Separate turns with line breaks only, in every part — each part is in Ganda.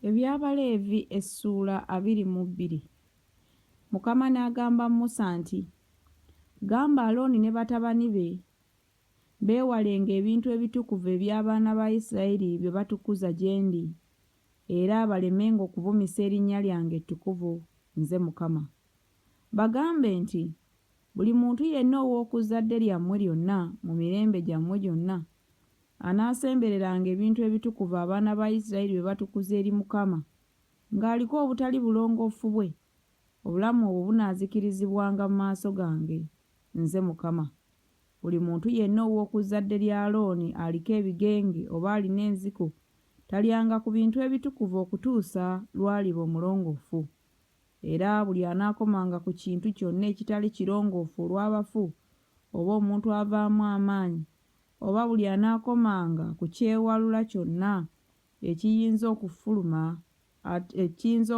Eby'Abaleevi essuula 22. Mukama n'agamba Musa nti, gamba Alooni ne batabani be beewalenga ebintu ebitukuvu eby'abaana ba Isirayiri bye batukuza gye ndi, era balemenga okuvumisa erinnya lyange ettukuvu, nze Mukama. Bagambe nti, buli muntu yenna ow'okuzzadde lyammwe lyonna mu mirembe gyammwe gyonna anaasembereranga ebintu ebitukuvu abaana ba Isirayiri bye batukuza eri Mukama, ng'aliko obutali bulongoofu bwe, obulamu obwo bunaazikirizibwanga mu maaso gange, nze Mukama. Buli muntu yenna ow'okuzzadde lya Alooni aliko ebigenge oba alina enziko talyanga ku bintu ebitukuvu okutuusa lw'aliba omulongoofu. Era buli anaakomanga ku kintu kyonna ekitali kirongoofu olw'abafu oba omuntu avaamu amaanyi, oba buli anaakomanga ku kyewalula kyonna ekiyinza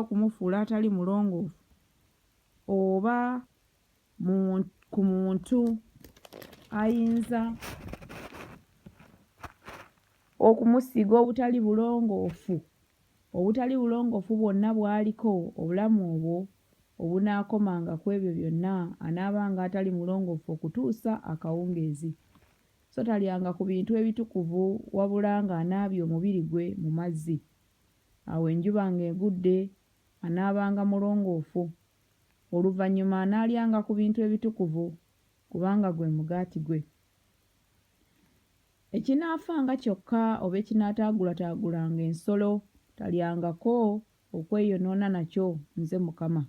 okumufuula atali mulongoofu, oba ku muntu ayinza okumusiga obutali bulongoofu bwonna bw'aliko, obulamu obwo obunaakomanga ku ebyo byonna anaabanga atali mulongoofu okutuusa akawungeezi. So talyanga ku bintu ebitukuvu wabula ng'anaabye omubiri gwe mu mazzi. Awo enjuba ng'egudde anaabanga mulongoofu. Oluvannyuma anaalyanga ku bintu ebitukuvu kubanga gwe mugaati gwe. Ekinaafanga kyokka oba ekinaataagulataagulanga ensolo talyangako okweyonoona nakyo, nze Mukama.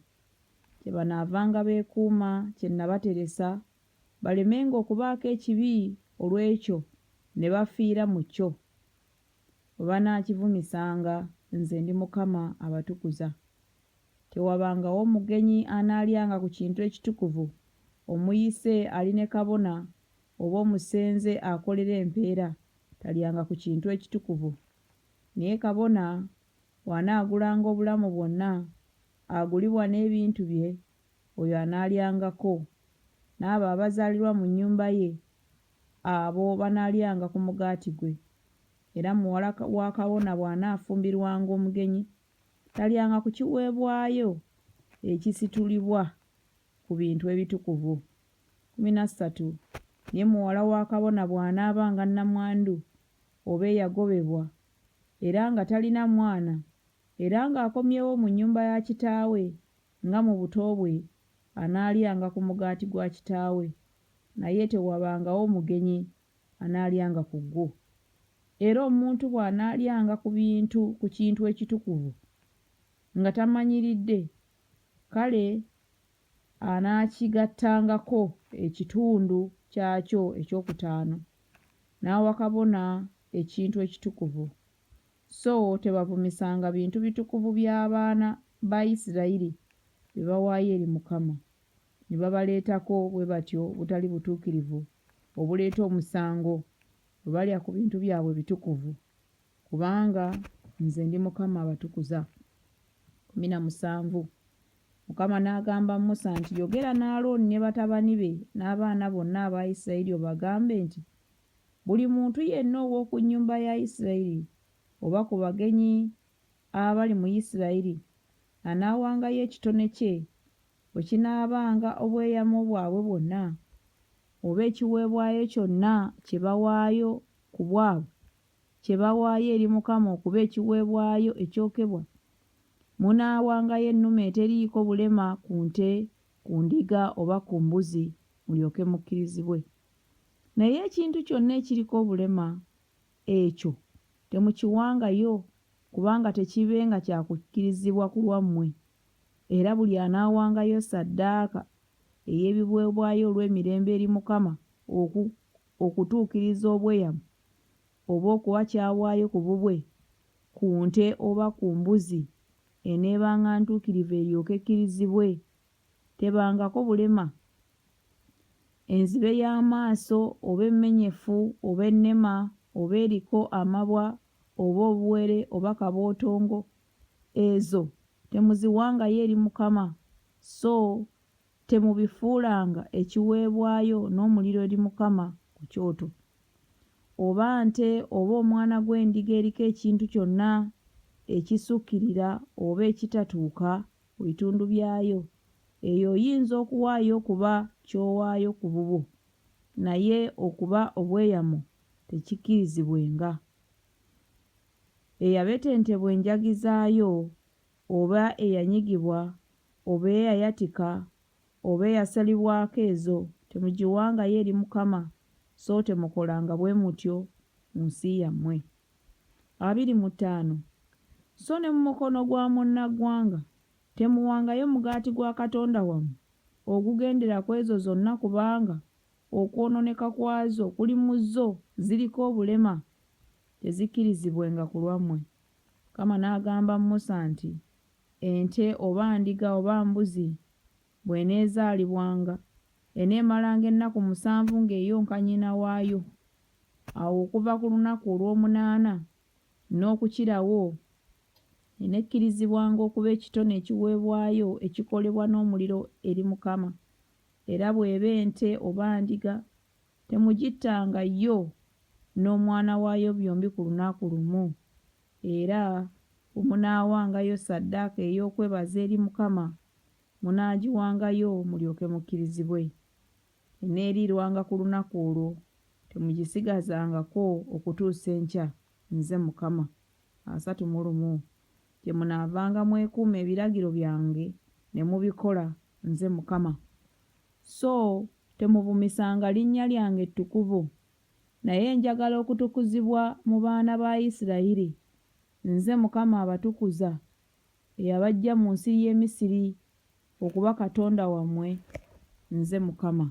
Kye banaavanga beekuuma kye nabateresa, balemenga okubaako ekibi olw'ekyo ne bafiira mu kyo. Bwe banaakivumisanga, nze ndi Mukama abatukuza. Tewabangawo mugenyi anaalyanga ku kintu ekitukuvu, omuyise ali ne kabona oba omusenze akolera empeera talyanga ku kintu ekitukuvu. Naye kabona bw'anaagulanga obulamu bwonna, agulibwa n'ebintu bye, oyo anaalyangako. N'abo abazaalirwa mu nnyumba ye, abo banaalyanga ku mugaati gwe. Era muwala wa kabona bw'anaafumbirwanga omugenyi, talyanga ku kiweebwayo ekisitulibwa ku bintu ebitukuvu. 13. Naye muwala wa kabona bw'anaabanga nnamwandu oba eyagobebwa, era nga talina mwana, era ng'akomyewo mu nnyumba ya kitaawe nga mu buto bwe, anaalyanga ku mugaati gwa kitaawe, naye tewabangawo mugenyi anaalyanga ku gwo. Era omuntu bw'anaalyanga ku kintu ekitukuvu nga tamanyiridde, kale anaakigattangako ekitundu kyakyo ekyokutaano, n'awa kabona ekintu ekitukuvu. So tebavumisanga bintu bitukuvu by'abaana ba Isirayiri bye bawaayo eri Mukama, ne babaleetako bwe batyo butali butuukirivu obuleeta omusango bwe balya ku bintu byabwe bitukuvu, kubanga nze ndi Mukama abatukuza. 17. Mukama n'agamba Musa nti, yogera ne Alooni ne batabani be n'abaana bonna aba Isirayiri obagambe nti, buli muntu yenna ow'oku nnyumba ya Isirayiri oba ku bagenyi abali mu Isirayiri anaawangayo ekitone kye bwe kinaabanga obweyamo bwabwe bwonna, oba ekiweebwayo kyonna kye bawaayo ku bwabwe kye bawaayo eri Mukama okuba ekiweebwayo ekyokebwa. Munaawangayo ennume eteriiko bulema ku nte, ku ndiga oba ku mbuzi, mulyoke mukkirizibwe. Naye ekintu kyonna ekiriko obulema, ekyo temukiwangayo kubanga tekibenga kya kukkirizibwa ku lwammwe. Era buli anaawangayo ssaddaaka ey'ebiweebwayo olw'emirembe eri Mukama okutuukiriza obweyamo, oba okuwa kyawaayo ku bubwe, ku nte oba ku mbuzi, eneebanga ntuukirivu eryoke ekkirizibwe. Tebangako bulema, enzibe y'amaaso oba emmenyefu oba ennema oba eriko amabwa oba obuwere oba kabootongo, ezo temuziwangayo eri Mukama, so temubifuulanga ekiweebwayo n'omuliro eri Mukama ku kyoto. Oba nte oba omwana gw'endiga eriko ekintu kyonna ekisukkirira oba ekitatuuka ku bitundu byayo, eyo oyinza okuwaayo kuba ky'owaayo ku bubwo, naye okuba obweyamo tekikkirizibwenga. Eyabetentebwa enjagi zaayo, oba eyanyigibwa, oba eyayatika, oba eyasalibwako ezo, temugiwangayo eri Mukama, so temukolanga bwe mutyo mu nsi yammwe. 25. So ne mu mukono gwa munnaggwanga temuwangayo mugaati gwa Katonda wammwe ogugendera ku ezo zonna, kubanga okwonooneka kwazo kuli mu zo, ziriko obulema, tezikkirizibwenga ku lwammwe. Mukama n'agamba Musa nti, ente oba ndiga oba mbuzi bw'eneezaalibwanga eneemalanga ennaku 7 ng'eyonka nnyina waayo. Awo okuva ku lunaku olw'omunaana n'okukirawo enekkirizibwanga okuba ekitone ekiweebwayo ekikolebwa n'omuliro eri Mukama. Era bw'eba ente oba ndiga, temugittanga yo n'omwana waayo byombi ku lunaku lumu. Era bwe munaawangayo ssaddaaka ey'okwebaza eri Mukama, munaagiwangayo mulyoke mukkirizibwe. Eneeriirwanga ku lunaku olwo, temugisigazangako okutuusa enkya. Nze Mukama. 31. Gye munaavanga mwekuuma ebiragiro byange ne mubikola, nze Mukama. So temuvumisanga linnya lyange ettukuvu, naye njagala okutukuzibwa mu baana ba Isirayiri. Nze Mukama abatukuza, eyabaggya mu nsi y'e Misiri okuba Katonda wammwe. Nze Mukama.